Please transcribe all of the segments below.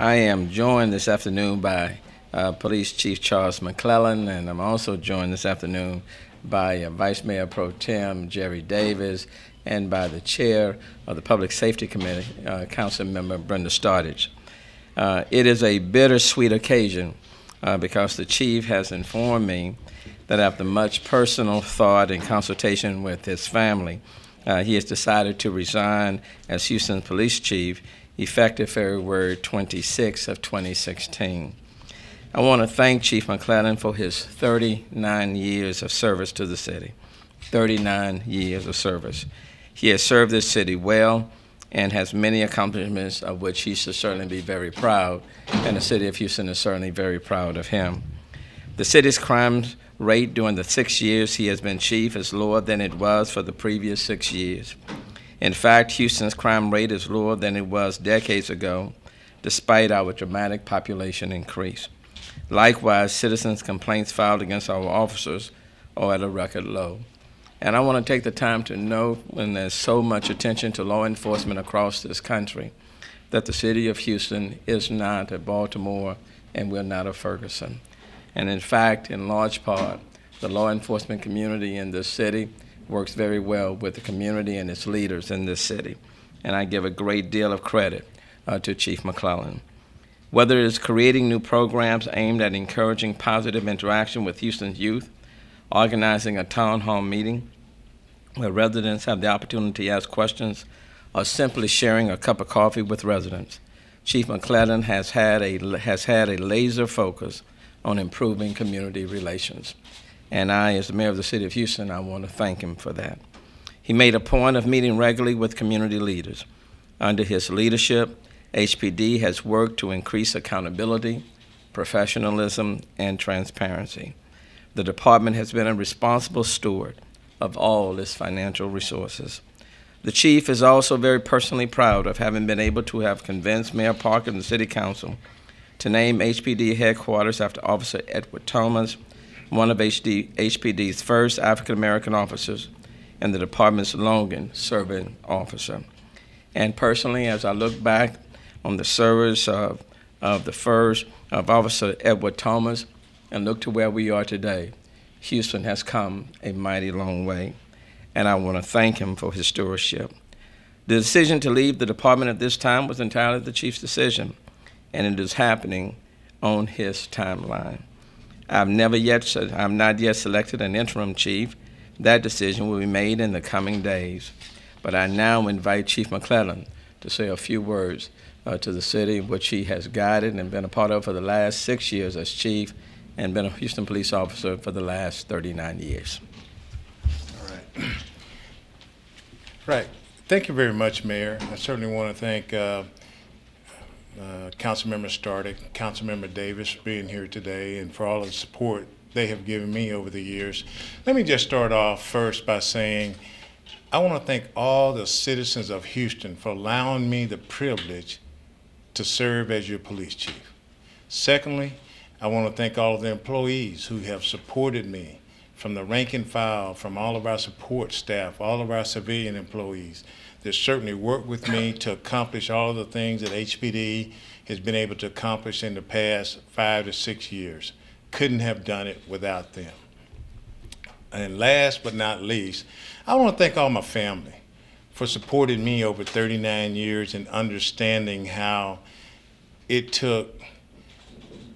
I am joined this afternoon by Police Chief Charles McClelland, and I'm also joined this afternoon by Vice Mayor Pro Tem Jerry Davis, and by the Chair of the Public Safety Committee, Council Member Brenda Stardage. It is a bittersweet occasion because the Chief has informed me that after much personal thought and consultation with his family, he has decided to resign as Houston Police Chief effective February 26 of 2016. I want to thank Chief McClelland for his 39 years of service to the city. 39 years of service. He has served this city well and has many accomplishments of which he should certainly be very proud, and the city of Houston is certainly very proud of him. The city's crime rate during the 6 years he has been chief is lower than it was for the previous 6 years. In fact, Houston's crime rate is lower than it was decades ago, despite our dramatic population increase. Likewise, citizens' complaints filed against our officers are at a record low. And I want to take the time to note, when there's so much attention to law enforcement across this country, that the city of Houston is not a Baltimore and we're not a Ferguson. And in fact, in large part, the law enforcement community in this city works very well with the community and its leaders in this city. And I give a great deal of credit to Chief McClelland. Whether it is creating new programs aimed at encouraging positive interaction with Houston's youth, organizing a town hall meeting where residents have the opportunity to ask questions, or simply sharing a cup of coffee with residents, Chief McClelland has had a laser focus on improving community relations. And I, as the mayor of the city of Houston, I want to thank him for that. He made a point of meeting regularly with community leaders. Under his leadership, HPD has worked to increase accountability, professionalism, and transparency. The department has been a responsible steward of all its financial resources. The chief is also very personally proud of having been able to have convinced Mayor Parker and the City Council to name HPD headquarters after Officer Edward Thomas, one of HPD's first African-American officers and the department's longest serving officer. And personally, as I look back on the service of Officer Edward Thomas and look to where we are today, Houston has come a mighty long way, and I want to thank him for his stewardship. The decision to leave the department at this time was entirely the chief's decision, and it is happening on his timeline. I'm not yet selected an interim chief. That decision will be made in the coming days. But I now invite Chief McClelland to say a few words to the city, which he has guided and been a part of for the last 6 years as chief, and been a Houston police officer for the last 39 years. All right. Right. Thank you very much, Mayor. I certainly want to thank Councilmember Stardick, Councilmember Davis for being here today and for all of the support they have given me over the years. Let me just start off first by saying I want to thank all the citizens of Houston for allowing me the privilege to serve as your police chief. Secondly, I want to thank all of the employees who have supported me, from the rank and file, from all of our support staff, all of our civilian employees that certainly worked with me to accomplish all of the things that HPD has been able to accomplish in the past 5 to 6 years. Couldn't have done it without them. And last but not least, I want to thank all my family for supporting me over 39 years and understanding how it took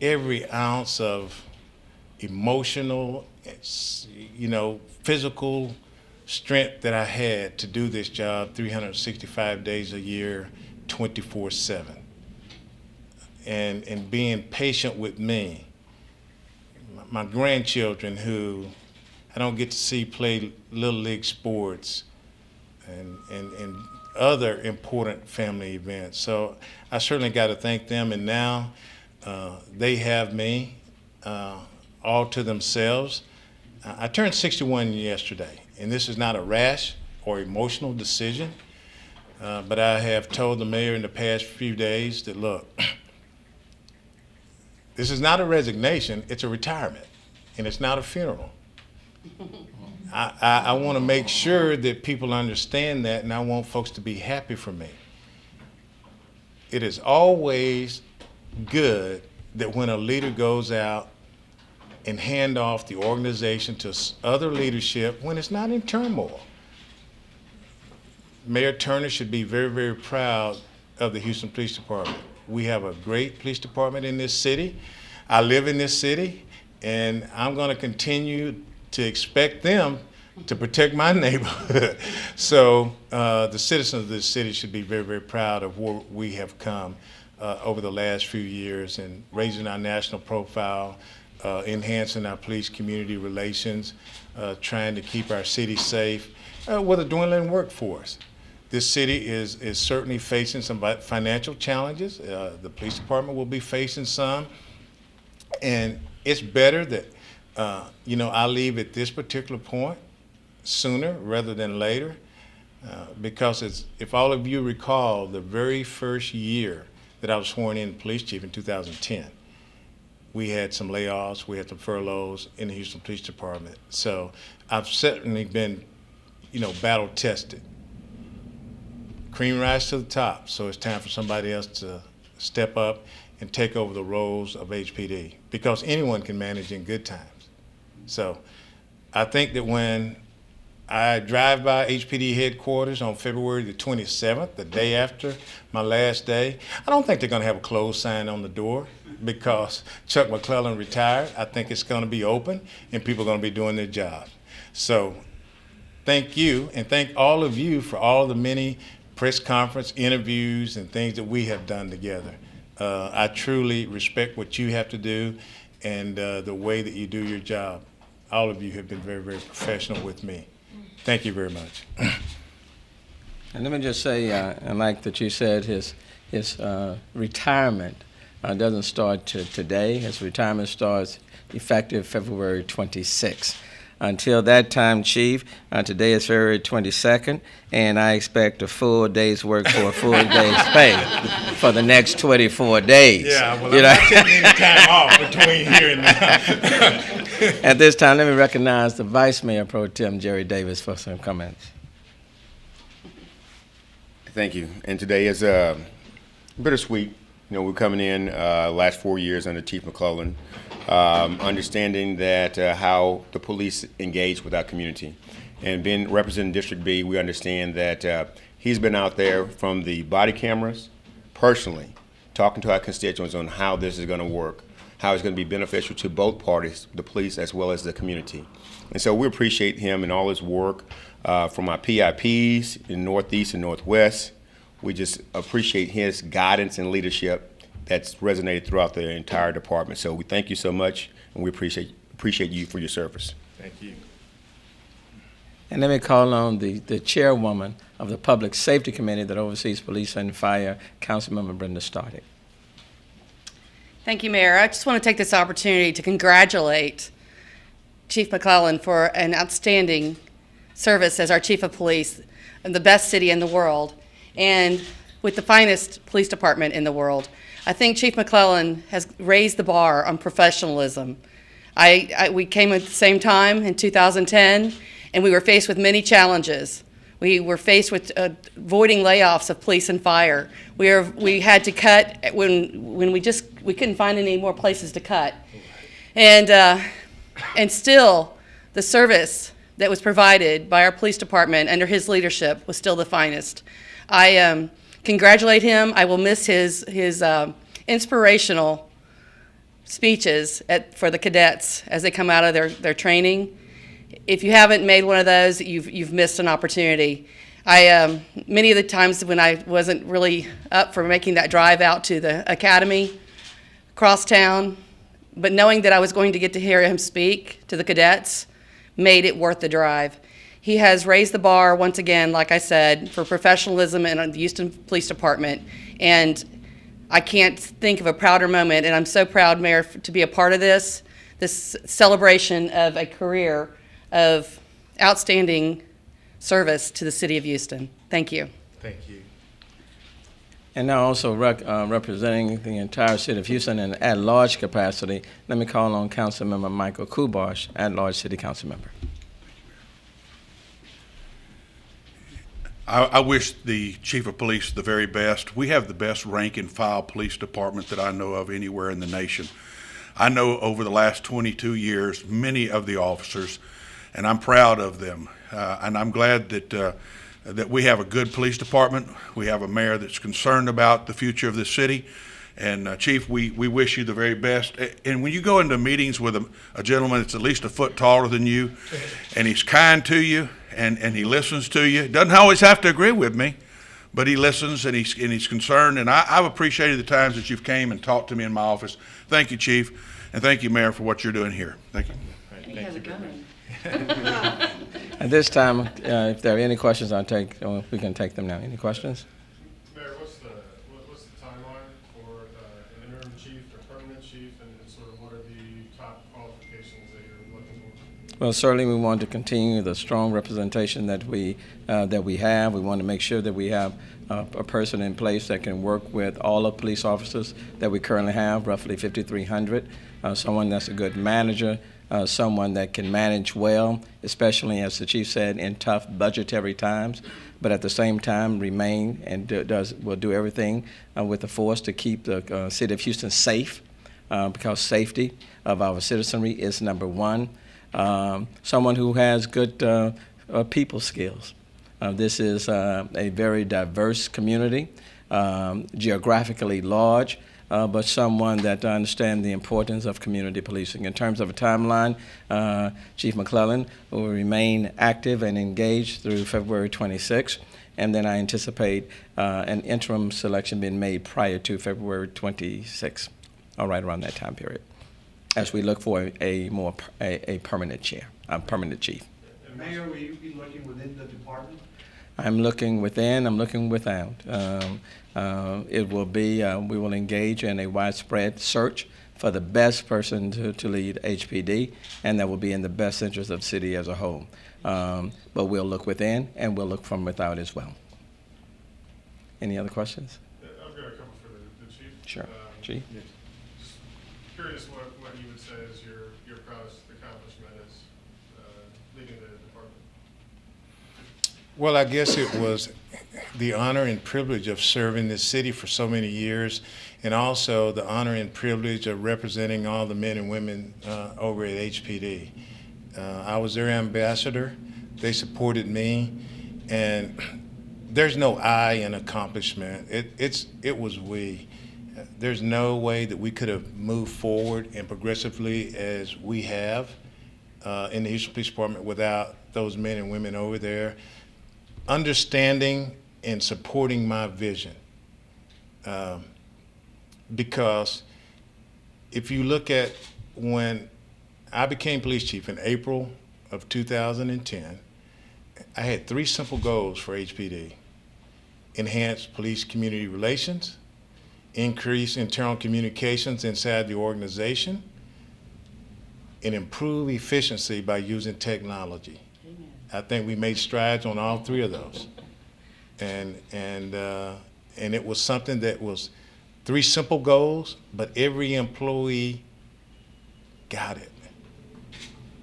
every ounce of emotional, physical strength that I had to do this job 365 days a year, 24/7. And being patient with me. My grandchildren, who I don't get to see play Little League sports and other important family events. So I certainly got to thank them. And now they have me all to themselves. I turned 61 yesterday, and this is not a rash or emotional decision, but I have told the mayor in the past few days that, look, this is not a resignation, it's a retirement, and it's not a funeral. I want to make sure that people understand that, and I want folks to be happy for me. It has always good that when a leader goes out and hand off the organization to other leadership when it's not in turmoil. Mayor Turner should be very, very proud of the Houston Police Department. We have a great police department in this city. I live in this city, and I'm going to continue to expect them to protect my neighborhood. So the citizens of this city should be very, very proud of where we have come over the last few years in raising our national profile, enhancing our police community relations, trying to keep our city safe with a dwindling workforce. This city is certainly facing some financial challenges. The police department will be facing some. And it's better that, I leave at this particular point sooner rather than later, because if all of you recall, the very first year that I was sworn in police chief in 2010, we had some layoffs, we had some furloughs in the Houston Police Department. So I've certainly been, battle tested. Cream rise to the top, so it's time for somebody else to step up and take over the roles of HPD, because anyone can manage in good times. So I think that when I drive by HPD headquarters on February the 27th, the day after my last day, I don't think they're going to have a closed sign on the door because Chuck McClelland retired. I think it's going to be open and people are going to be doing their job. So thank you, and thank all of you for all the many press conference interviews and things that we have done together. I truly respect what you have to do and the way that you do your job. All of you have been very, very professional with me. Thank you very much. And let me just say, and like that you said, his retirement doesn't start today. His retirement starts effective February 26th. Until that time, Chief, today is February 22nd, and I expect a full day's work for a full day's pay for the next 24 days. Yeah, well, I'm not taking any time off between here and now. At this time, let me recognize the Vice Mayor Pro Tem, Jerry Davis, for some comments. Thank you. And today is bittersweet. We're coming in last 4 years under Chief McClelland, understanding that how the police engage with our community. And being representing District B, we understand that he's been out there from the body cameras, personally, talking to our constituents on how this is going to work, how it's going to be beneficial to both parties, the police as well as the community. And so we appreciate him and all his work from our PIPs in Northeast and Northwest. We just appreciate his guidance and leadership that's resonated throughout the entire department. So we thank you so much, and we appreciate you for your service. Thank you. And let me call on the chairwoman of the Public Safety Committee that oversees police and fire, Councilmember Brenda Stardick. Thank you, Mayor. I just want to take this opportunity to congratulate Chief McClelland for an outstanding service as our Chief of Police in the best city in the world and with the finest police department in the world. I think Chief McClelland has raised the bar on professionalism. We came at the same time in 2010, and we were faced with many challenges. We were faced with avoiding layoffs of police and fire. We had to cut when we couldn't find any more places to cut, and still the service that was provided by our police department under his leadership was still the finest. I congratulate him. I will miss his inspirational speeches for the cadets as they come out of their training. If you haven't made one of those, you've missed an opportunity. Many of the times when I wasn't really up for making that drive out to the academy, across town, but knowing that I was going to get to hear him speak to the cadets made it worth the drive. He has raised the bar once again, like I said, for professionalism in the Houston Police Department, and I can't think of a prouder moment, and I'm so proud, Mayor, to be a part of this celebration of a career of outstanding service to the city of Houston. Thank you. Thank you. And now also representing the entire city of Houston in an at-large capacity, let me call on Councilmember Michael Kubosh, at-large city council member. I wish the chief of police the very best. We have the best rank and file police department that I know of anywhere in the nation. I know over the last 22 years many of the officers, and I'm proud of them. And I'm glad that we have a good police department. We have a mayor that's concerned about the future of the city. And Chief, we wish you the very best. And when you go into meetings with a gentleman that's at least a foot taller than you, and he's kind to you, and he listens to you, doesn't always have to agree with me, but he listens and he's concerned. And I've appreciated the times that you've came and talked to me in my office. Thank you, Chief, and thank you, Mayor, for what you're doing here. Thank you. He has a gun. At this time, if there are any questions, we can take them now. Any questions? Mayor, what's the timeline for an interim chief or permanent chief, and sort of what are the top qualifications that you're looking for? Well, certainly we want to continue the strong representation that we have. We want to make sure that we have a person in place that can work with all the police officers that we currently have, roughly 5,300. Someone that's a good manager, someone that can manage well, especially, as the chief said, in tough budgetary times, but at the same time remain and will do everything with the force to keep the city of Houston safe, because safety of our citizenry is number one. Someone who has good people skills. This is a very diverse community, geographically large, but someone that understands the importance of community policing. In terms of a timeline, Chief McClelland will remain active and engaged through February 26th, and then I anticipate an interim selection being made prior to February 26th, or right around that time period, as we look for a permanent chair, a permanent chief. And Mayor, will you be looking within the department? I'm looking within, I'm looking without. It will be, we will engage in a widespread search for the best person to lead HPD, and that will be in the best interest of the city as a whole. But we'll look within, and we'll look from without as well. Any other questions? I've got a couple for the chief. Sure. Chief? Just curious what you would say is your proudest accomplishment as leading the department. Well, I guess it was the honor and privilege of serving this city for so many years, and also the honor and privilege of representing all the men and women over at HPD. I was their ambassador. They supported me, and there's no I in accomplishment. It was we. There's no way that we could have moved forward and progressively as we have in the Houston Police Department without those men and women over there understanding and supporting my vision. Because if you look at when I became police chief in April of 2010, I had 3 simple goals for HPD: enhance police community relations, increase internal communications inside the organization, and improve efficiency by using technology. Amen. I think we made strides on all 3 of those. And it was something that was 3 simple goals, but every employee got it.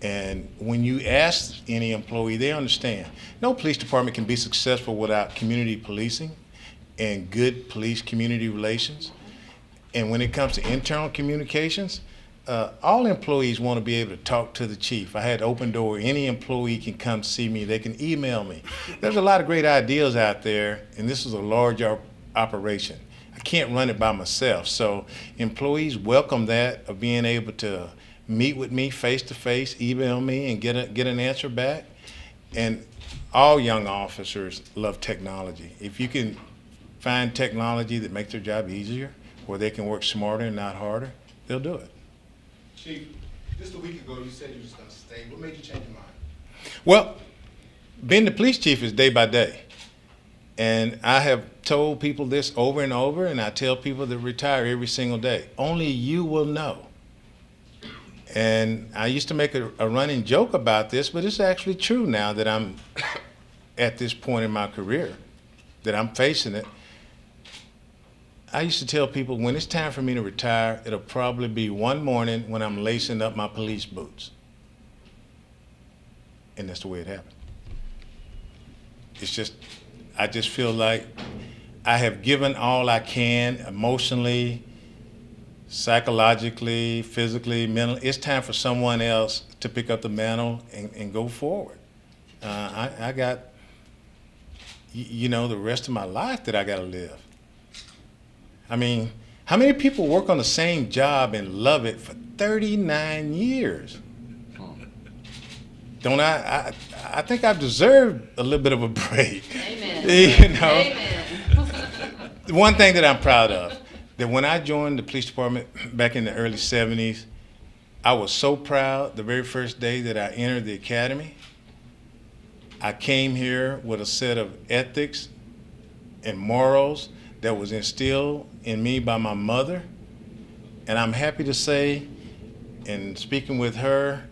And when you ask any employee, they understand. No police department can be successful without community policing and good police community relations. And when it comes to internal communications, all employees want to be able to talk to the chief. I had open door. Any employee can come see me. They can email me. There's a lot of great ideas out there, and this is a large operation. I can't run it by myself. So employees welcome that, of being able to meet with me face to face, email me, and get an answer back. And all young officers love technology. If you can find technology that makes their job easier, where they can work smarter and not harder, they'll do it. Chief, just a week ago you said you were just going to stay. What made you change your mind? Well, being the police chief is day by day. And I have told people this over and over, and I tell people that retire every single day. Only you will know. And I used to make a running joke about this, but it's actually true now that I'm at this point in my career, that I'm facing it. I used to tell people, when it's time for me to retire, it'll probably be one morning when I'm lacing up my police boots. And that's the way it happened. It's just, I just feel like I have given all I can emotionally, psychologically, physically, mentally. It's time for someone else to pick up the mantle and go forward. I got, the rest of my life that I got to live. I mean, how many people work on the same job and love it for 39 years? Don't I think I've deserved a little bit of a break. Amen. Amen. One thing that I'm proud of, that when I joined the police department back in the early 70s, I was so proud the very first day that I entered the academy. I came here with a set of ethics and morals that was instilled in me by my mother. And I'm happy to say, in speaking with her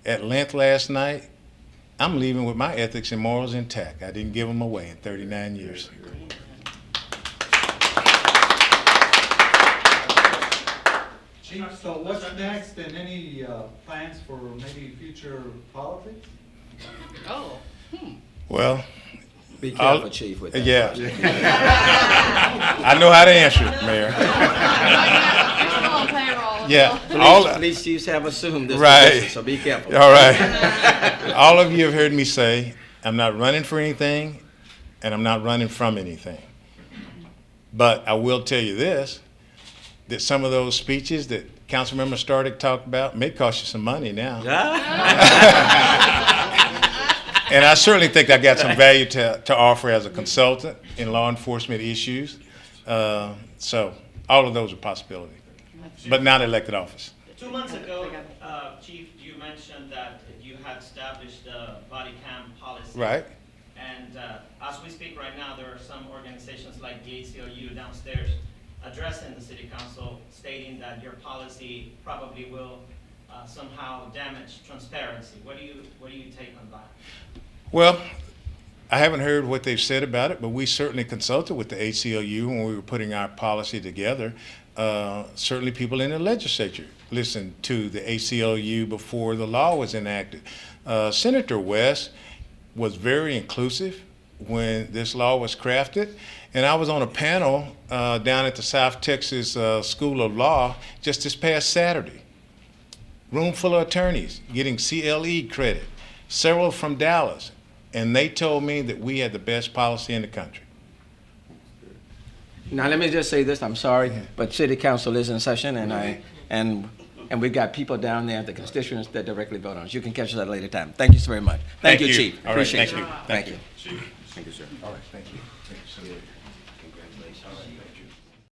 at length last night, I'm leaving with my ethics and morals intact. I didn't give them away in 39 years. Chief, so what's next, and any plans for maybe future politics? Oh. Well, Be careful, Chief, with that. yeah. I know how to answer it, Mayor. Yeah, Police chiefs have assumed this Right. position, so be careful. all right. All of you have heard me say, I'm not running for anything, and I'm not running from anything. But I will tell you this, that some of those speeches that Councilmember Stardick talked about may cost you some money now. And I certainly think I got some value to offer as a consultant in law enforcement issues. So all of those are possibilities, but not elected office. 2 months ago, Chief, you mentioned that you had established the body cam policy. Right. And as we speak right now, there are some organizations like the ACLU downstairs addressing the City Council, stating that your policy probably will somehow damage transparency. What do you take on that? Well, I haven't heard what they've said about it, but we certainly consulted with the ACLU when we were putting our policy together. Certainly people in the legislature listened to the ACLU before the law was enacted. Senator West was very inclusive when this law was crafted. And I was on a panel down at the South Texas School of Law just this past Saturday. Room full of attorneys getting CLE credit, several from Dallas. And they told me that we had the best policy in the country. Now, let me just say this, I'm sorry, but City Council is in session, and we've got people down there, the constituents that directly vote on us. You can catch us at a later time. Thank you so very much. Thank you, Chief. All right, Appreciate thank you. you. Thank you. Thank you, sir. All right, thank you. Thank you, sir.